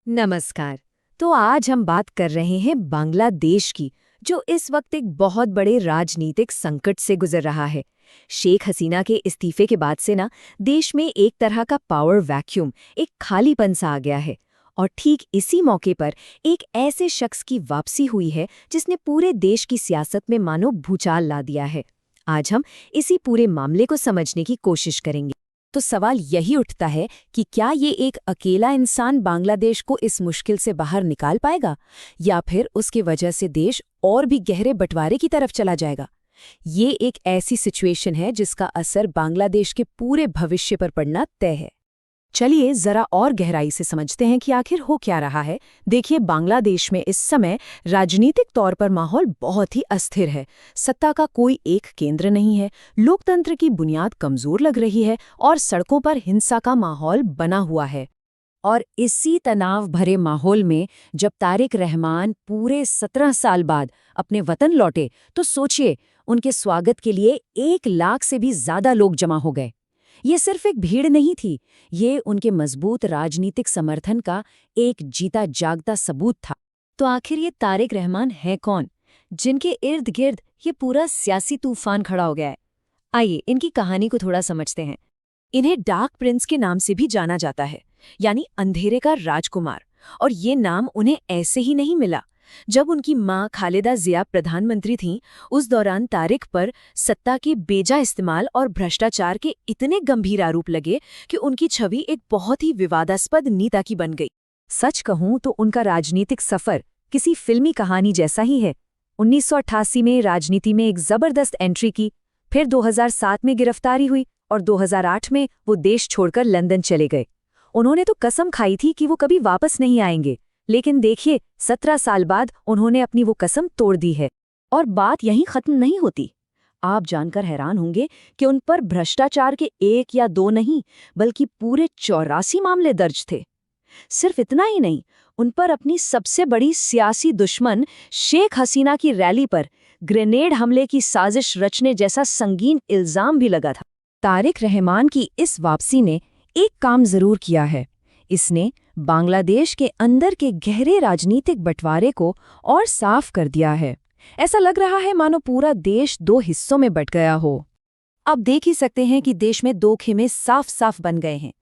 नमस्कार। तो आज हम बात कर रहे हैं बांग्लादेश की, जो इस वक्त एक बहुत बड़े राजनीतिक संकट से गुजर रहा है। शेख हसीना के इस्तीफे के बाद से ना देश में एक तरह का पावर वैक्यूम, एक खालीपन सा आ गया है। और ठीक इसी मौके पर एक ऐसे शख्स की वापसी हुई है जिसने पूरे देश की सियासत में मानो भूचाल ला दिया है। आज हम इसी पूरे मामले को समझने की कोशिश करेंगे। तो सवाल यही उठता है कि क्या ये एक अकेला इंसान बांग्लादेश को इस मुश्किल से बाहर निकाल पाएगा, या फिर उसकी वजह से देश और भी गहरे बंटवारे की तरफ चला जाएगा। ये एक ऐसी सिचुएशन है जिसका असर बांग्लादेश के पूरे भविष्य पर पड़ना तय है। चलिए जरा और गहराई से समझते हैं कि आखिर हो क्या रहा है। देखिए, बांग्लादेश में इस समय राजनीतिक तौर पर माहौल बहुत ही अस्थिर है। सत्ता का कोई एक केंद्र नहीं है, लोकतंत्र की बुनियाद कमजोर लग रही है और सड़कों पर हिंसा का माहौल बना हुआ है। और इसी तनाव भरे माहौल में जब तारिक रहमान पूरे 17 साल बाद अपने वतन लौटे, तो सोचिए, उनके स्वागत के लिए 1 लाख से भी ज्यादा लोग जमा हो गए। ये सिर्फ एक भीड़ नहीं थी, ये उनके मजबूत राजनीतिक समर्थन का एक जीता जागता सबूत था। तो आखिर ये तारिक रहमान है कौन, जिनके इर्द गिर्द ये पूरा सियासी तूफान खड़ा हो गया है? आइए इनकी कहानी को थोड़ा समझते हैं। इन्हें डार्क प्रिंस के नाम से भी जाना जाता है, यानी अंधेरे का राजकुमार। और ये नाम उन्हें ऐसे ही नहीं मिला। जब उनकी मां खालिदा जिया प्रधानमंत्री थीं, उस दौरान तारिक पर सत्ता के बेजा इस्तेमाल और भ्रष्टाचार के इतने गंभीर आरोप लगे कि उनकी छवि एक बहुत ही विवादास्पद नेता की बन गई। सच कहूं तो उनका राजनीतिक सफर किसी फिल्मी कहानी जैसा ही है। 1988 में राजनीति में एक जबरदस्त एंट्री की, फिर 2007 में गिरफ्तारी हुई और 2008 में वो देश छोड़कर लंदन चले गए। उन्होंने तो कसम खाई थी कि वो कभी वापस नहीं आएंगे, लेकिन देखिए 17 साल बाद उन्होंने अपनी वो कसम तोड़ दी है। और बात यहीं खत्म नहीं होती। आप जानकर हैरान होंगे कि उन पर भ्रष्टाचार के 1 या 2 नहीं, बल्कि पूरे 84 मामले दर्ज थे। सिर्फ इतना ही नहीं, उन पर अपनी सबसे बड़ी सियासी दुश्मन शेख हसीना की रैली पर ग्रेनेड हमले की साजिश रचने जैसा संगीन इल्जाम भी लगा था। तारिक रहमान की इस वापसी ने एक काम जरूर किया है। इसने बांग्लादेश के अंदर के गहरे राजनीतिक बंटवारे को और साफ कर दिया है। ऐसा लग रहा है मानो पूरा देश 2 हिस्सों में बंट गया हो। अब देख ही सकते हैं कि देश में 2 खेमे साफ साफ बन गए हैं।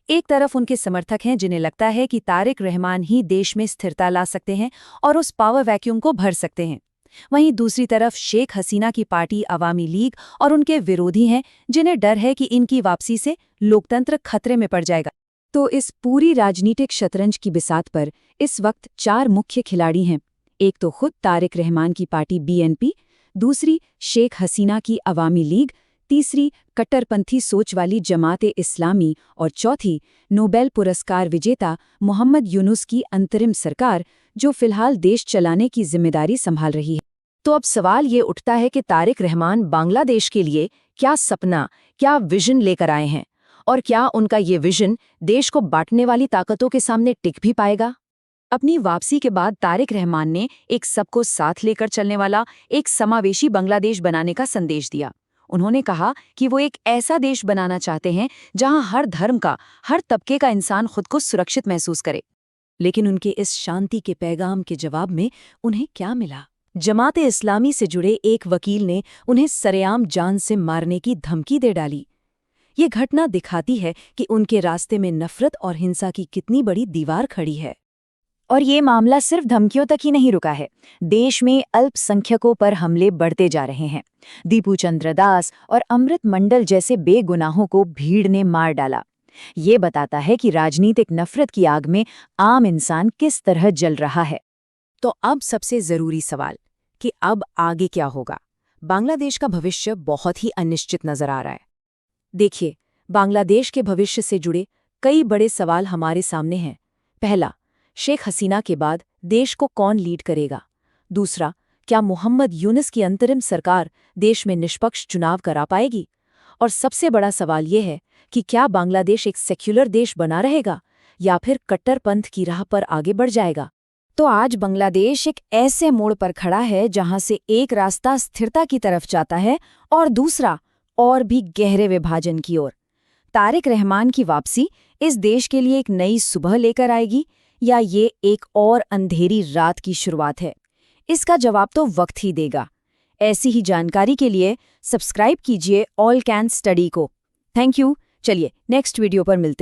एक तरफ उनके समर्थक हैं जिन्हें लगता है कि तारिक रहमान ही देश में स्थिरता ला सकते हैं और उस पावर वैक्यूम को भर सकते हैं। वहीं दूसरी तरफ शेख हसीना की पार्टी अवामी लीग और उनके विरोधी हैं, जिन्हें डर है कि इनकी वापसी से लोकतंत्र खतरे में पड़ जाएगा। तो इस पूरी राजनीतिक शतरंज की बिसात पर इस वक्त 4 मुख्य खिलाड़ी हैं। एक तो खुद तारिक रहमान की पार्टी बीएनपी, दूसरी शेख हसीना की अवामी लीग, तीसरी कट्टरपंथी सोच वाली जमाते इस्लामी और चौथी नोबेल पुरस्कार विजेता मोहम्मद यूनुस की अंतरिम सरकार, जो फिलहाल देश चलाने की जिम्मेदारी संभाल रही है। तो अब सवाल ये उठता है कि तारिक रहमान बांग्लादेश के लिए क्या सपना, क्या विजन लेकर आए हैं, और क्या उनका ये विजन देश को बांटने वाली ताकतों के सामने टिक भी पाएगा? अपनी वापसी के बाद तारिक रहमान ने एक सबको साथ लेकर चलने वाला, एक समावेशी बांग्लादेश बनाने का संदेश दिया। उन्होंने कहा कि वो एक ऐसा देश बनाना चाहते हैं जहां हर धर्म का, हर तबके का इंसान खुद को सुरक्षित महसूस करे। लेकिन उनके इस शांति के पैगाम के जवाब में उन्हें क्या मिला? जमाते इस्लामी से जुड़े एक वकील ने उन्हें सरेआम जान से मारने की धमकी दे डाली। ये घटना दिखाती है कि उनके रास्ते में नफरत और हिंसा की कितनी बड़ी दीवार खड़ी है। और ये मामला सिर्फ धमकियों तक ही नहीं रुका है। देश में अल्पसंख्यकों पर हमले बढ़ते जा रहे हैं। दीपू चंद्र दास और अमृत मंडल जैसे बेगुनाहों को भीड़ ने मार डाला। ये बताता है कि राजनीतिक नफरत की आग में आम इंसान किस तरह जल रहा है। तो अब सबसे जरूरी सवाल कि अब आगे क्या होगा? बांग्लादेश का भविष्य बहुत ही अनिश्चित नजर आ रहा है। देखिए, बांग्लादेश के भविष्य से जुड़े कई बड़े सवाल हमारे सामने हैं। पहला, शेख हसीना के बाद देश को कौन लीड करेगा? दूसरा, क्या मोहम्मद यूनुस की अंतरिम सरकार देश में निष्पक्ष चुनाव करा पाएगी? और सबसे बड़ा सवाल ये है कि क्या बांग्लादेश एक सेक्युलर देश बना रहेगा या फिर कट्टरपंथ की राह पर आगे बढ़ जाएगा? तो आज बांग्लादेश एक ऐसे मोड़ पर खड़ा है जहां से एक रास्ता स्थिरता की तरफ जाता है और दूसरा और भी गहरे विभाजन की ओर। तारिक रहमान की वापसी इस देश के लिए एक नई सुबह लेकर आएगी, या ये एक और अंधेरी रात की शुरुआत है? इसका जवाब तो वक्त ही देगा। ऐसी ही जानकारी के लिए सब्सक्राइब कीजिए ऑल कैन स्टडी को। Thank you. चलिए नेक्स्ट वीडियो पर मिलते हैं।